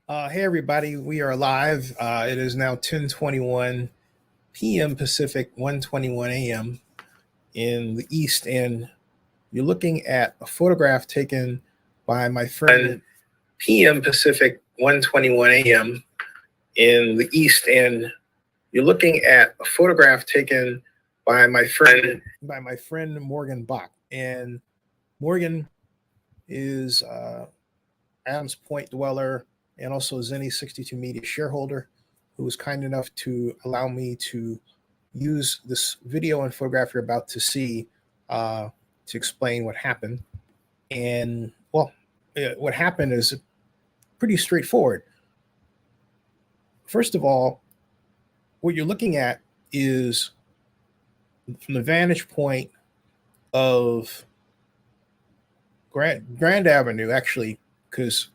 Hey everybody, we are live. It is now 10:21 p.m. Pacific, 1:21 a.m. in the East, and you're looking at a photograph taken by my friend p.m. Pacific, 1:21 a.m. in the East, and you're looking at a photograph taken by my friend Morgan Bach, and Morgan is Adams Point dweller, and also Zenny 62 Media shareholder, who was kind enough to allow me to use this video and photograph you're about to see to explain what happened. And well, what happened is pretty straightforward. First of all, what you're looking at is from the vantage point of Grand Avenue, actually, because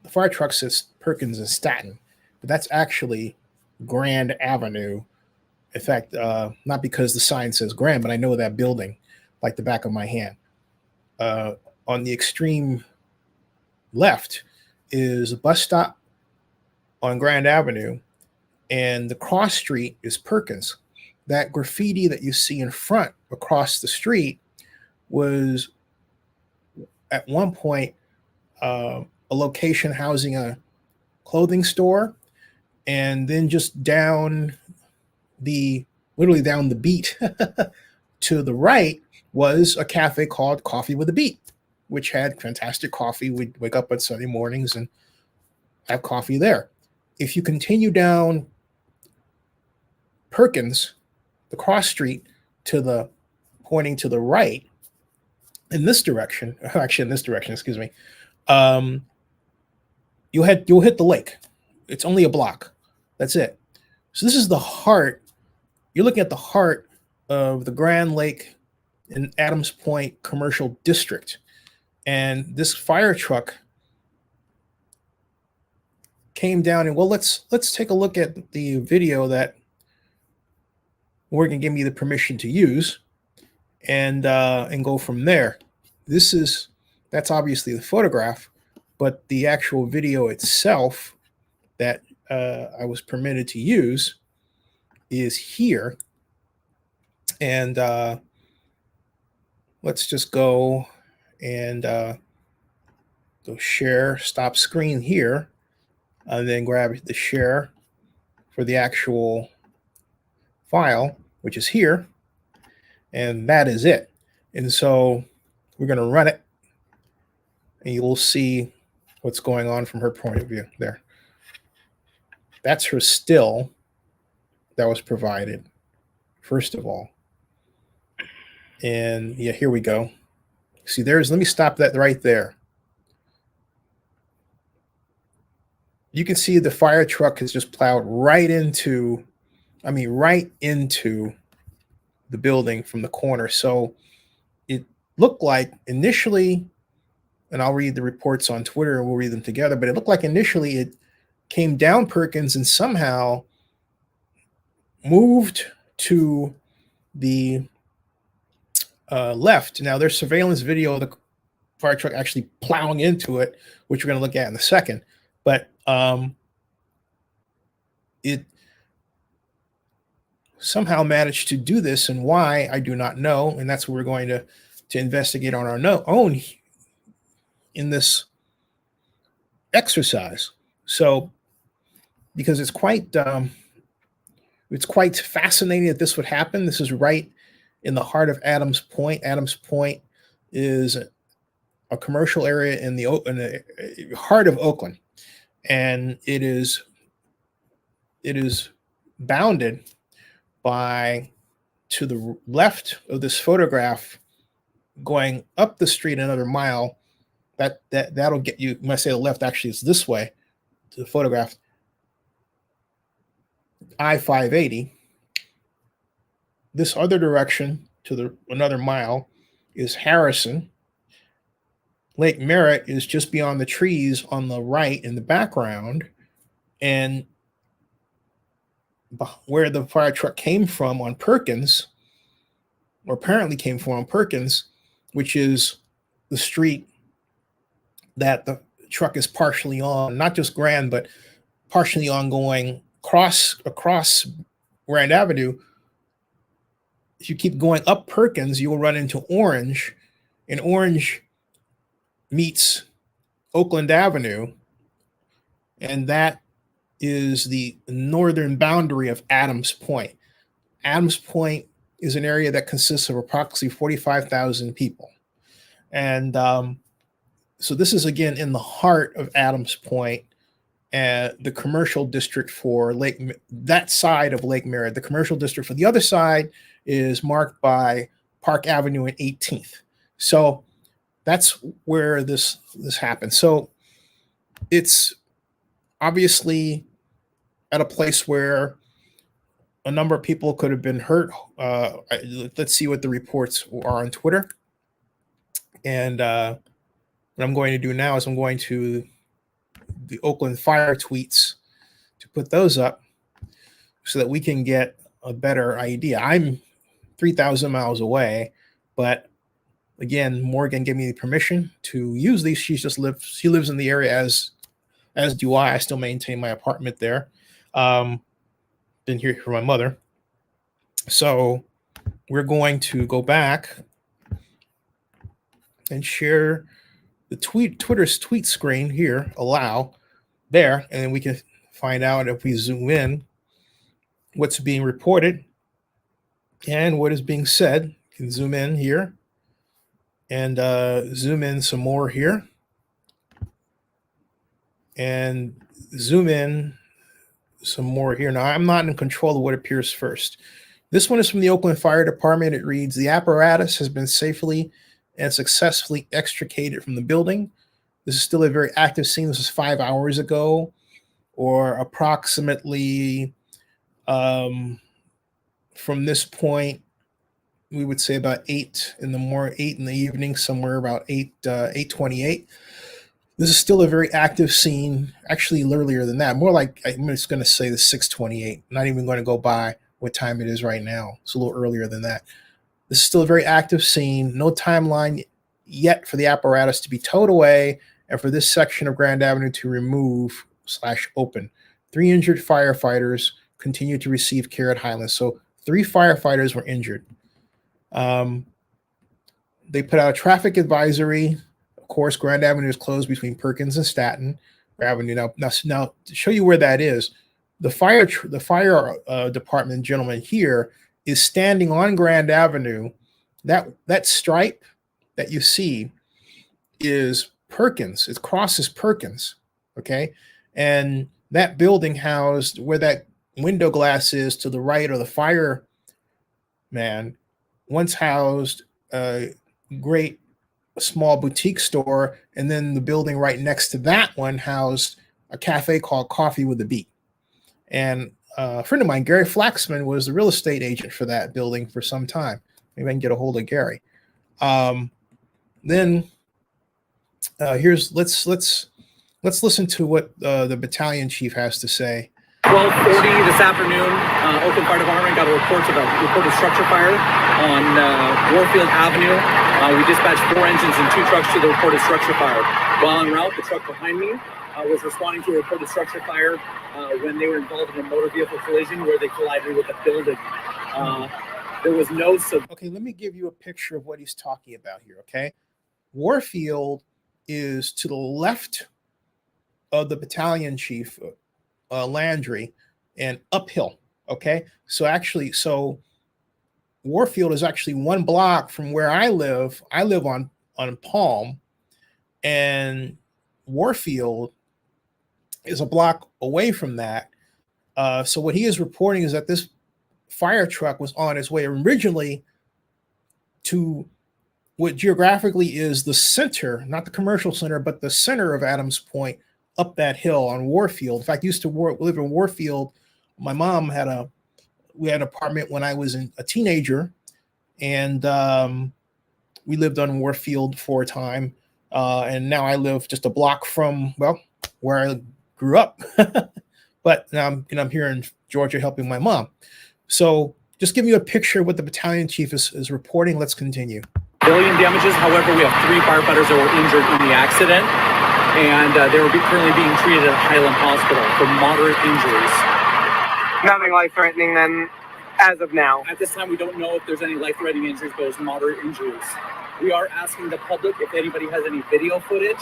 the fire truck says Perkins and Staten, but that's actually Grand Avenue. In fact, not because the sign says Grand, but I know that building like the back of my hand. On the extreme left is a bus stop on Grand Avenue, and the cross street is Perkins. That graffiti that you see in front across the street was at one point a location housing a clothing store, and then just literally down the beat to the right was a cafe called Coffee with a Beat, which had fantastic coffee. We'd wake up on Sunday mornings and have coffee there. If you continue down Perkins, the cross street, pointing to the right, in this direction, actually in this direction, excuse me, you'll hit the lake. It's only a block. That's it. So this is the heart. You're looking at the heart of the Grand Lake in Adams Point Commercial District. And this fire truck came down, and well, let's take a look at the video that Morgan gave me the permission to use, and go from there. That's obviously the photograph, but the actual video itself that I was permitted to use is here. And let's just go and go share, stop screen here, and then grab the share for the actual file, which is here. And that is it. And so we're going to run it, and you will see what's going on from her point of view there. That's her still that was provided, first of all. And yeah, here we go. See, let me stop that right there. You can see the fire truck has just plowed right into the building from the corner. So it looked like initially, and I'll read the reports on Twitter and we'll read them together, but it looked like initially it came down Perkins and somehow moved to the left. Now there's surveillance video of the fire truck actually plowing into it, which we're going to look at in a second. But it somehow managed to do this, and why, I do not know. And that's what we're going to investigate on our own in this exercise. So, because it's quite fascinating that this would happen. This is right in the heart of Adams Point. Adams Point is a commercial area in the heart of Oakland, and it is bounded by, to the left of this photograph, going up the street another mile. That'll get you. When I say the left, actually it's this way to the photograph. I-580. This other direction to another mile is Harrison. Lake Merritt is just beyond the trees on the right in the background, and where the fire truck came from on Perkins, or apparently came from on Perkins, which is the street that the truck is partially on, not just Grand, but partially on going across Grand Avenue. If you keep going up Perkins, you will run into Orange, and Orange meets Oakland Avenue, and that is the northern boundary of Adams Point. Adams Point is an area that consists of approximately 45,000 people. And so this is, again, in the heart of Adams Point, the commercial district for that side of Lake Merritt. The commercial district for the other side is marked by Park Avenue and 18th. So that's where this happened. So it's obviously at a place where a number of people could have been hurt. Let's see what the reports are on Twitter. And what I'm going to do now is I'm going to the Oakland Fire tweets to put those up so that we can get a better idea. I'm 3,000 miles away, but again, Morgan gave me the permission to use these. She lives in the area as do I. I still maintain my apartment there. Been here for my mother. So we're going to go back and share the Twitter's tweet screen here, allow there, and then we can find out if we zoom in what's being reported and what is being said. You can zoom in here and zoom in some more here and zoom in some more here. Now, I'm not in control of what appears first. This one is from the Oakland Fire Department. It reads, the apparatus has been safely and successfully extricated from the building. This is still a very active scene. This is 5 hours ago, or approximately from this point, we would say about 8 in the evening, somewhere about 8:28. This is still a very active scene, actually earlier than that. More like, I'm just going to say the 6:28. Not even going to go by what time it is right now. It's a little earlier than that. This is still a very active scene. No timeline yet for the apparatus to be towed away and for this section of Grand Avenue to remove/open. 3 injured firefighters continue to receive care at Highlands. So 3 firefighters were injured. They put out a traffic advisory. Of course, Grand Avenue is closed between Perkins and Staten Avenue. Now to show you where that is, the fire department gentleman here is standing on Grand Avenue. That stripe that you see is Perkins. It crosses Perkins, okay? And that building housed where that window glass is to the right, or the fireman, once housed a great small boutique store, and then the building right next to that one housed a cafe called Coffee with a Beat. And a friend of mine, Gary Flaxman, was the real estate agent for that building for some time. Maybe I can get a hold of Gary. Then let's listen to what the battalion chief has to say. 12:40 this afternoon, Oakland Fire Department got a report of a reported structure fire on Warfield Avenue. We dispatched 4 engines and 2 trucks to the reported structure fire. While en route, the truck behind me was responding to a reported structure fire when they were involved in a motor vehicle collision where they collided with a building. There was no... Okay, let me give you a picture of what he's talking about here, okay? Warfield is to the left of the battalion chief, Landry, and uphill, okay? So Warfield is actually 1 block from where I live. I live on Palm, and Warfield is a block away from that. So what he is reporting is that this fire truck was on its way originally to what geographically is the center, not the commercial center, but the center of Adams Point, up that hill on Warfield. In fact, I used to live in Warfield. My mom we had an apartment when I was a teenager, and we lived on Warfield for a time. And now I live just a block from, where I grew up. But now I'm here in Georgia helping my mom. So just give you a picture of what the battalion chief is reporting. Let's continue. Civilian damages. However, we have 3 firefighters that were injured in the accident. and they were currently being treated at Highland Hospital for moderate injuries. Nothing life-threatening then, as of now. At this time, we don't know if there's any life-threatening injuries, but it's moderate injuries. We are asking the public if anybody has any video footage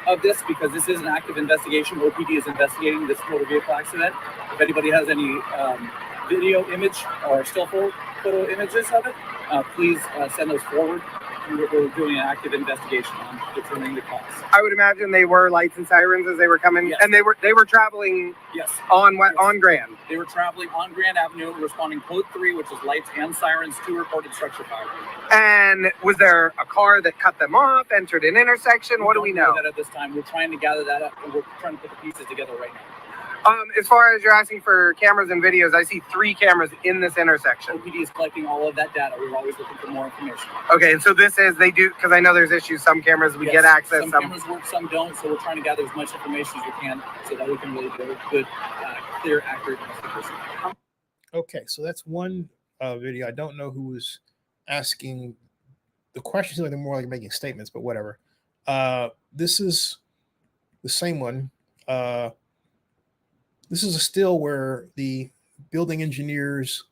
of this, because this is an active investigation. OPD is investigating this motor vehicle accident. If anybody has any video image or still photo images of it, please send those forward. We're doing an active investigation on determining the cause. I would imagine they were lights and sirens as they were coming, yes. And they were traveling. Yes. On Grand. They were traveling on Grand Avenue, responding code 3, which is lights and sirens, to reported structure fire. And was there a car that cut them off, entered an intersection? What do we know? That at this time, we're trying to gather that up, and we're trying to put the pieces together right now. As far as you're asking for cameras and videos, I see 3 cameras in this intersection. OPD is collecting all of that data. We're always looking for more information. Okay, and so this is, they do, because I know there's issues. Some cameras we get access. Some cameras work, some don't. So we're trying to gather as much information as we can so that we can really do a good, clear, accurate investigation. Okay, so that's one video. I don't know who was asking the questions. Like they're more like making statements, but whatever. This is the same one. This is a still where the building engineers,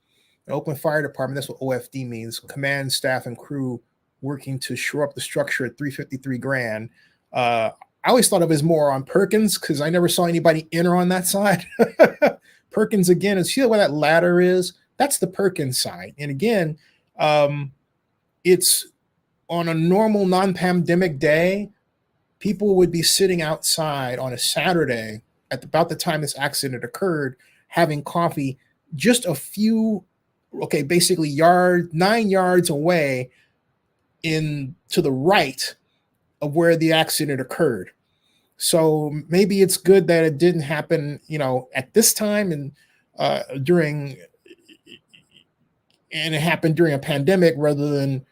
the Oakland Fire Department, that's what OFD means, command, staff, and crew working to shore up the structure at 353 Grand. I always thought of it as more on Perkins because I never saw anybody enter on that side. Perkins, again, is see where that ladder is? That's the Perkins side. And again, it's on a normal non-pandemic day, people would be sitting outside on a Saturday at about the time this accident occurred, having coffee just a few, basically 9 yards away to the right of where the accident occurred. So maybe it's good that it didn't happen, at this time and it happened during a pandemic rather than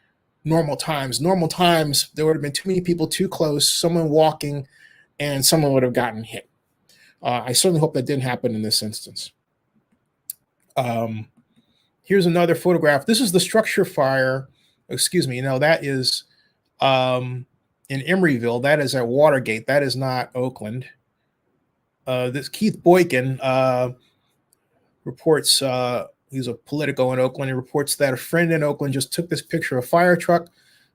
normal times. Normal times, there would have been too many people too close, someone walking, and someone would have gotten hit. I certainly hope that didn't happen in this instance. Here's another photograph. This is the structure fire. Excuse me. That is in Emeryville. That is at Watergate. That is not Oakland. This Keith Boykin reports, he's a Politico in Oakland. He reports that a friend in Oakland just took this picture of a fire truck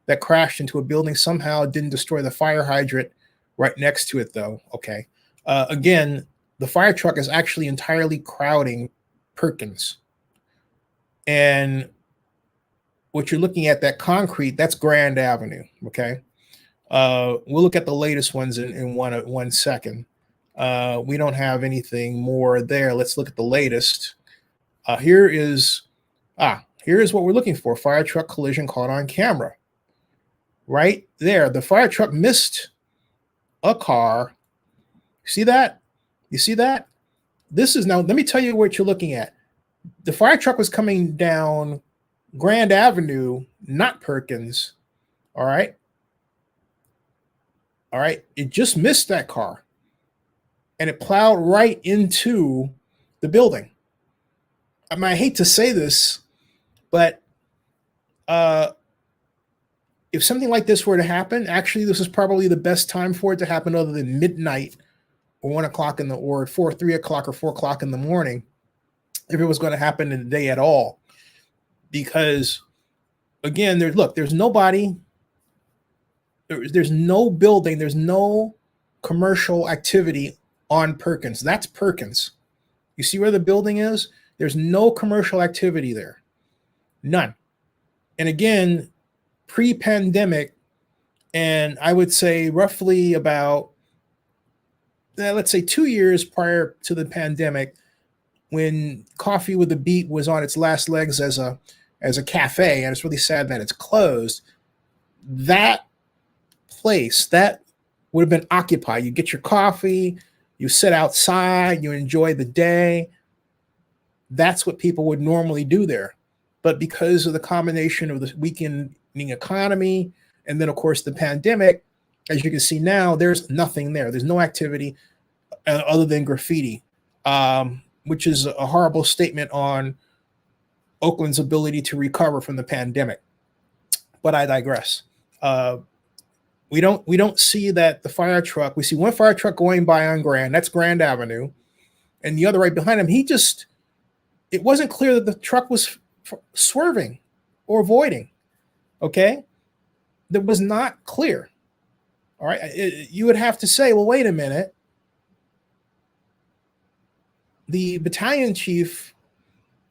that crashed into a building. Somehow didn't destroy the fire hydrant right next to it, though. Okay. Again, the fire truck is actually entirely crowding Perkins. And what you're looking at, that concrete, that's Grand Avenue, okay? We'll look at the latest ones in one second. We don't have anything more there. Let's look at the latest. Here is what we're looking for. Fire truck collision caught on camera. Right there, the fire truck missed a car. See that? You see that? This is now, let me tell you what you're looking at. The fire truck was coming down Grand Avenue, not Perkins. All right. All right. It just missed that car and it plowed right into the building. I mean, I hate to say this, but if something like this were to happen, actually, this is probably the best time for it to happen other than midnight or 1 o'clock or 3 o'clock or 4 o'clock in the morning, if it was going to happen in the day at all. Because again, there's nobody, there's no building, there's no commercial activity on Perkins. That's Perkins. You see where the building is? There's no commercial activity there. None. And again, pre-pandemic, and I would say roughly about, let's say 2 years prior to the pandemic, when Coffee with the Beat was on its last legs as a cafe, and it's really sad that it's closed, that place, that would have been occupied. You get your coffee, you sit outside, you enjoy the day. That's what people would normally do there. But because of the combination of the weakening economy, and then of course the pandemic, as you can see now, there's nothing there. There's no activity other than graffiti, which is a horrible statement on Oakland's ability to recover from the pandemic. But I digress. We don't see that the fire truck. We see one fire truck going by on Grand. That's Grand Avenue, and the other right behind him. It wasn't clear that the truck was swerving or avoiding. Okay, that was not clear. All right, you would have to say, well, wait a minute. The battalion chief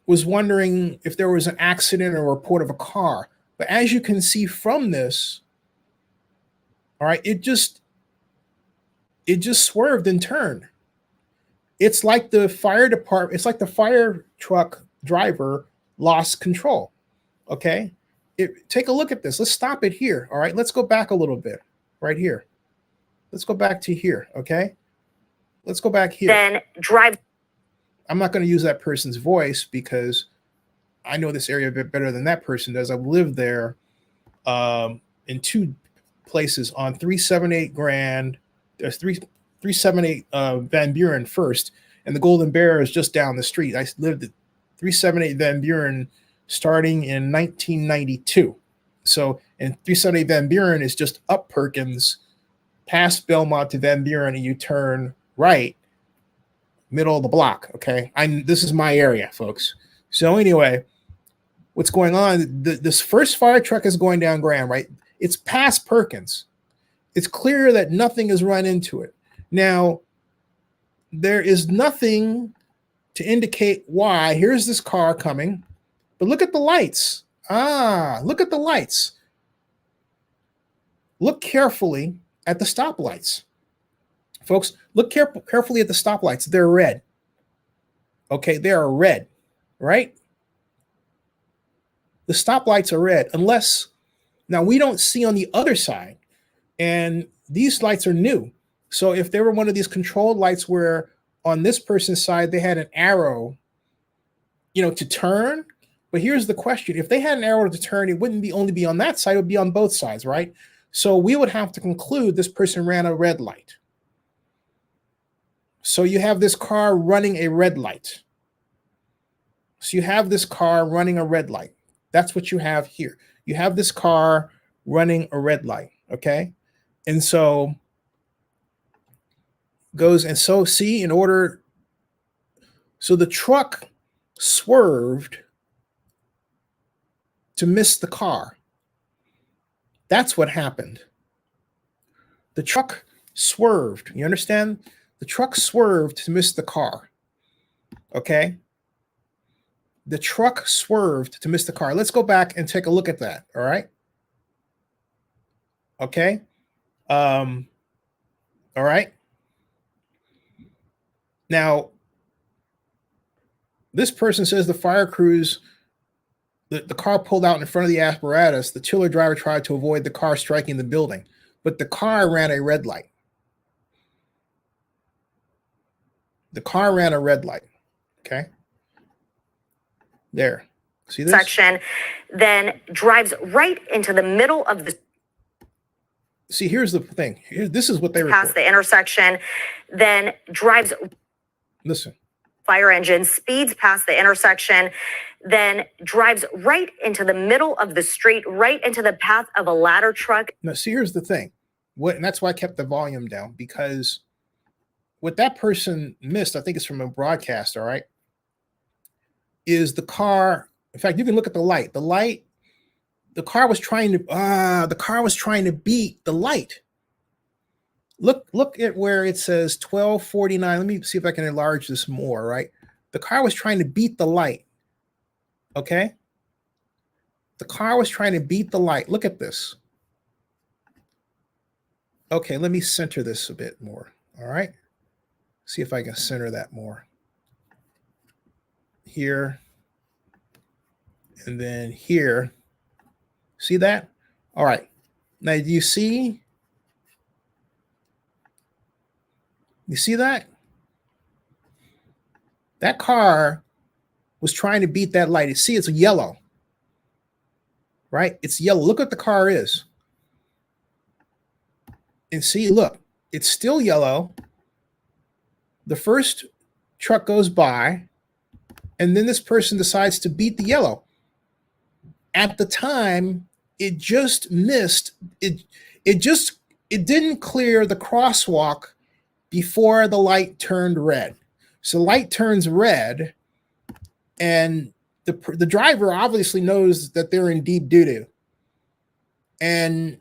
was wondering if there was an accident or a report of a car. But as you can see from this, all right, it just swerved and turned. It's like the fire department, it's like the fire truck driver lost control. Okay. Take a look at this. Let's stop it here. All right. Let's go back a little bit right here. Let's go back to here. Okay. Let's go back here. Then drive. I'm not going to use that person's voice because I know this area a bit better than that person does. I've lived there in two places on 378 Grand. There's 378 Van Buren first, and the Golden Bear is just down the street. I lived at 378 Van Buren starting in 1992. So, and 378 Van Buren is just up Perkins, past Belmont to Van Buren, and you turn right, middle of the block. Okay, this is my area, folks. So anyway, what's going on? This first fire truck is going down Grand, right? It's past Perkins. It's clear that nothing has run into it. Now, there is nothing to indicate why. Here's this car coming, but look at the lights. Look at the lights. Look carefully at the stoplights. Folks, look carefully at the stoplights. They're red. Okay, they are red, right? The stoplights are red, unless, now we don't see on the other side, and these lights are new. So if there were one of these controlled lights where on this person's side, they had an arrow, to turn. But here's the question. If they had an arrow to turn, it wouldn't only be on that side, it would be on both sides, right? So we would have to conclude this person ran a red light. So you have this car running a red light. So you have this car running a red light. That's what you have here. You have this car running a red light, okay? And so see, so the truck swerved to miss the car. That's what happened. The truck swerved. You understand? The truck swerved to miss the car. Okay? The truck swerved to miss the car. Let's go back and take a look at that. All right? Okay? All right? Now, this person says the fire crews, the car pulled out in front of the apparatus. The chiller driver tried to avoid the car striking the building, but the car ran a red light. The car ran a red light. Okay. There. See this? Section, then drives right into the middle of the. See, here's the thing. This is what they past report. The intersection, then drives. Listen. Fire engine speeds past the intersection, then drives right into the middle of the street, right into the path of a ladder truck. Now, see, here's the thing. And that's why I kept the volume down, because what that person missed, I think it's from a broadcast, all right, is the car. In fact, you can look at the light. The car was trying to beat the light. Look at where it says 1249. Let me see if I can enlarge this more, right? The car was trying to beat the light. Okay? The car was trying to beat the light. Look at this. Okay, let me center this a bit more. All right? See if I can center that more. Here. And then here. See that? All right. Now, do you see? You see that? That car was trying to beat that light. You see, it's yellow. Right? It's yellow. Look what the car is. And see, look, it's still yellow. The first truck goes by, and then this person decides to beat the yellow. At the time, it just missed. It just it didn't clear the crosswalk before the light turned red. So light turns red, and the driver obviously knows that they're in deep doo-doo. And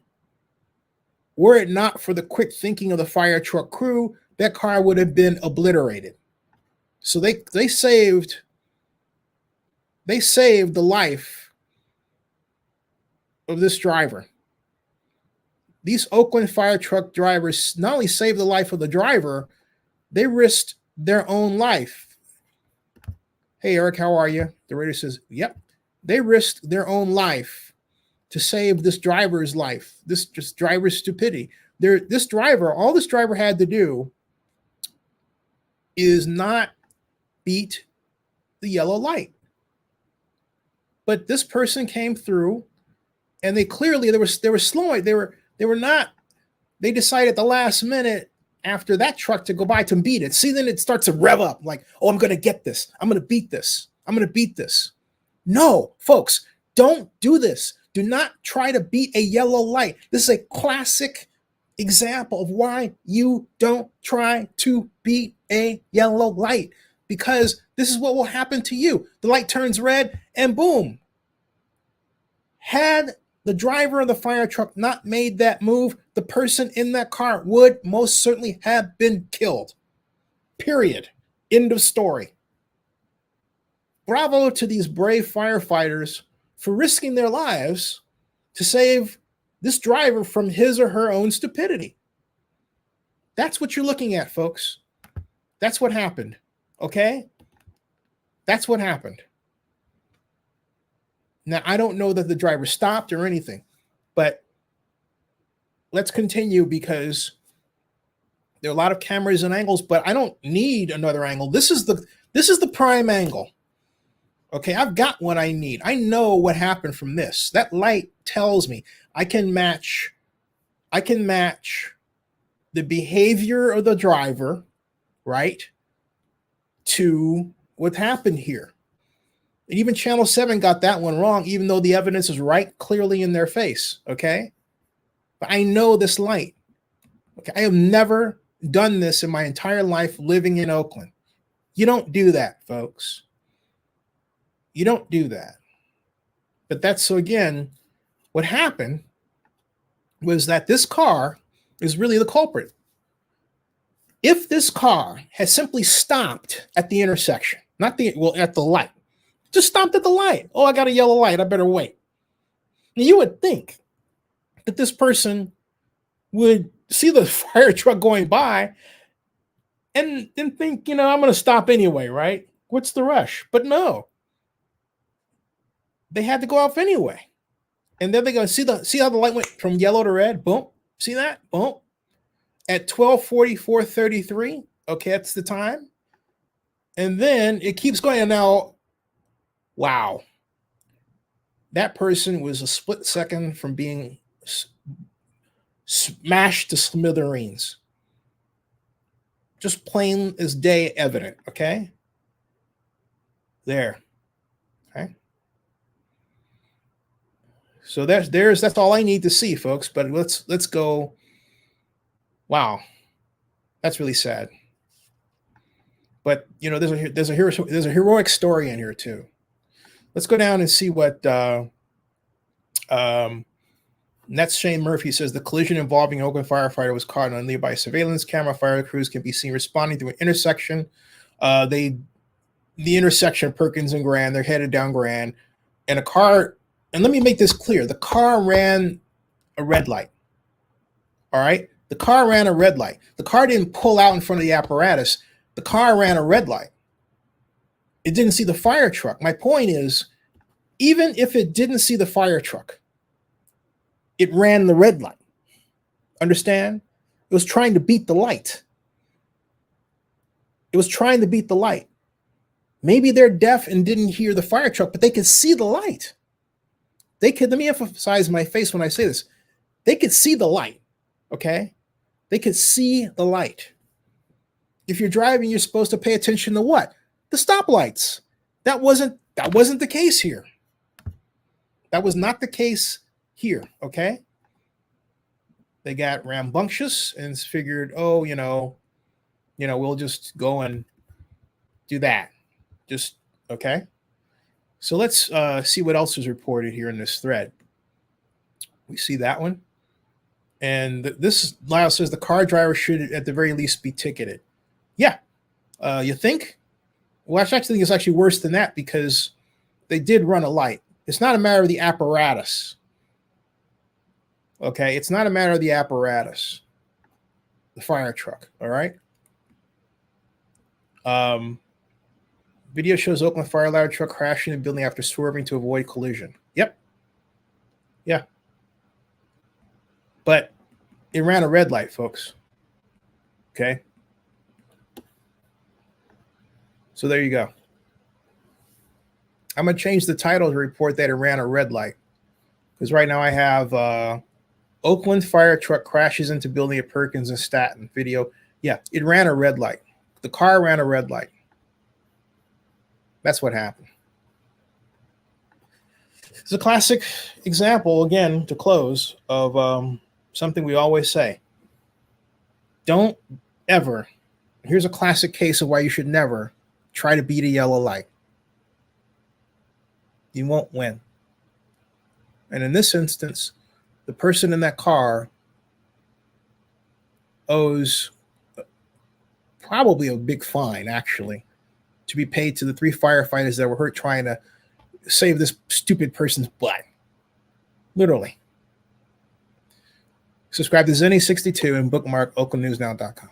were it not for the quick thinking of the fire truck crew, that car would have been obliterated. So they saved the life of this driver. These Oakland fire truck drivers not only saved the life of the driver, they risked their own life. Hey, Eric, how are you? The radio says, yep. They risked their own life to save this driver's life, this just driver's stupidity. This driver, all this driver had to do is not beat the yellow light. But this person came through, and they were slowing. They decided at the last minute after that truck to go by to beat it. See, then it starts to rev up like, oh, I'm going to get this. I'm going to beat this. I'm going to beat this. No, folks, don't do this. Do not try to beat a yellow light. This is a classic example of why you don't try to beat a yellow light, because this is what will happen to you. The light turns red and boom. Had the driver of the fire truck not made that move, the person in that car would most certainly have been killed. Period. End of story. Bravo to these brave firefighters for risking their lives to save this driver from his or her own stupidity. That's what you're looking at, folks. That's what happened. Okay? That's what happened. Now, I don't know that the driver stopped or anything, but let's continue because there are a lot of cameras and angles, but I don't need another angle. This is the prime angle. Okay, I've got what I need. I know what happened from this. That light tells me I can match the behavior of the driver, right, to what happened here. And even Channel 7 got that one wrong, even though the evidence is right clearly in their face, okay? But I know this light. Okay, I have never done this in my entire life living in Oakland. You don't do that, folks. You don't do that. But that's, so again, what happened was that this car is really the culprit. If this car had simply stopped at the intersection, at the light, just stopped at the light. Oh, I got a yellow light. I better wait. Now, you would think that this person would see the fire truck going by and think, I'm going to stop anyway, right? What's the rush? But no. They had to go off anyway. And then they're going to see how the light went from yellow to red? Boom. See that? Boom. At 12:44:33. Okay, that's the time. And then it keeps going. And now, wow. That person was a split second from being smashed to smithereens. Just plain as day evident, okay? There. Okay. So that's all I need to see, folks. But let's go. Wow. That's really sad. But there's a heroic story in here too. Let's go down and see what That's Shane Murphy says the collision involving an Oakland firefighter was caught on a nearby surveillance camera. Fire crews can be seen responding to an intersection. The intersection of Perkins and Grand, they're headed down Grand, and a car, and let me make this clear, the car ran a red light. All right? The car ran a red light. The car didn't pull out in front of the apparatus. The car ran a red light. It didn't see the fire truck. My point is, even if it didn't see the fire truck, it ran the red light. Understand? It was trying to beat the light. It was trying to beat the light. Maybe they're deaf and didn't hear the fire truck, but they could see the light. They could, let me emphasize my face when I say this. They could see the light, okay? They could see the light. If you're driving, you're supposed to pay attention to what? The stoplights. That wasn't the case here. That was not the case here, okay? they got rambunctious and figured, oh, we'll just go and do that. Just okay. So let's see what else is reported here in this thread. We see that one. And this Lyle says the car driver should at the very least be ticketed. Yeah. You think? Well, I actually think it's actually worse than that because they did run a light. It's not a matter of the apparatus. Okay. It's not a matter of the apparatus. The fire truck. All right. Video shows Oakland fire ladder truck crashing in the building after swerving to avoid collision. Yep. Yeah. But it ran a red light, folks. Okay. So there you go. I'm going to change the title to report that it ran a red light. Because right now I have Oakland fire truck crashes into building at Perkins and Staten. Video. Yeah, it ran a red light. The car ran a red light. That's what happened. It's a classic example, again, to close, of something we always say. Don't ever, here's a classic case of why you should never try to beat a yellow light. You won't win. And in this instance, the person in that car owes probably a big fine, actually, to be paid to the 3 firefighters that were hurt trying to save this stupid person's butt. Literally. Subscribe to Zenny62 and bookmark oaklandnewsnow.com.